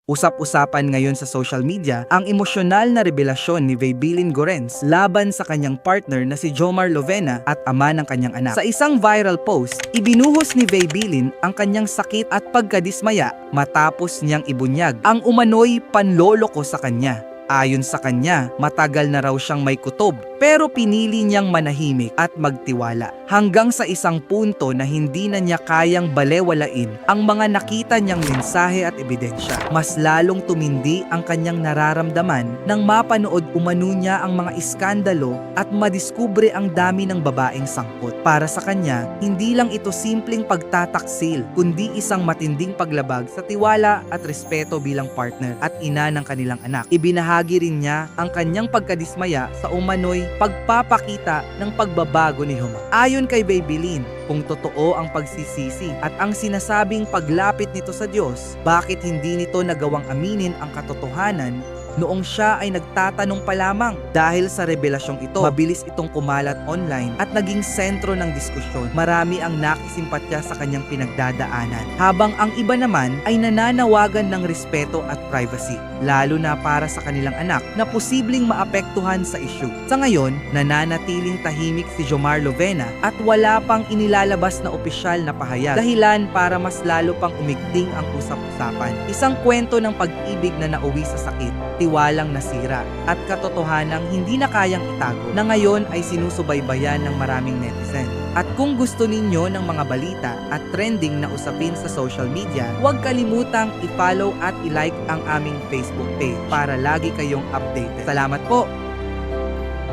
Usap-usapan ngayon sa social media ang emosyonal na revelasyon ni Vaybilin Gorrens laban sa kanyang partner na si Jomar Lovena at ama ng kanyang anak. Sa isang viral post, ibinuhos ni Vaybilin ang kanyang sakit at pagkadismaya matapos niyang ibunyag ang umano'y panloloko sa kanya. Ayon sa kanya, matagal na raw siyang may kutob pero pinili niyang manahimik at magtiwala hanggang sa isang punto na hindi na niya kayang balewalain ang mga nakita niyang mensahe at ebidensya. Mas lalong tumindi ang kanyang nararamdaman nang mapanood umano niya ang mga iskandalo at madiskubre ang dami ng babaeng sangkot. Para sa kanya, hindi lang ito simpleng pagtataksil kundi isang matinding paglabag sa tiwala at respeto bilang partner at ina ng kanilang anak. Ibinahagi rin niya ang kanyang pagkadismaya sa umano'y pagpapakita ng pagbabago ni Jomar. Ayon kay Vaybilin, kung totoo ang pagsisisi at ang sinasabing paglapit nito sa Diyos, bakit hindi nito nagawang aminin ang katotohanan noong siya ay nagtatanong pa lamang? Dahil sa revelasyong ito, mabilis itong kumalat online at naging sentro ng diskusyon. Marami ang nakisimpatya sa kanyang pinagdadaanan, habang ang iba naman ay nananawagan ng respeto at privacy, lalo na para sa kanilang anak na posibleng maapektuhan sa issue. Sa ngayon, nananatiling tahimik si Jomar Lovena at wala pang inilalabas na opisyal na pahayag, dahilan para mas lalo pang umigting ang usap-usapan. Isang kwento ng pag-ibig na nauwi sa sakit, tiwalang nasira, at katotohanang hindi na kayang itago na ngayon ay sinusubaybayan ng maraming netizen. At kung gusto ninyo ng mga balita at trending na usapin sa social media, huwag kalimutang i-follow at i-like ang aming Facebook page para lagi kayong updated. Salamat po!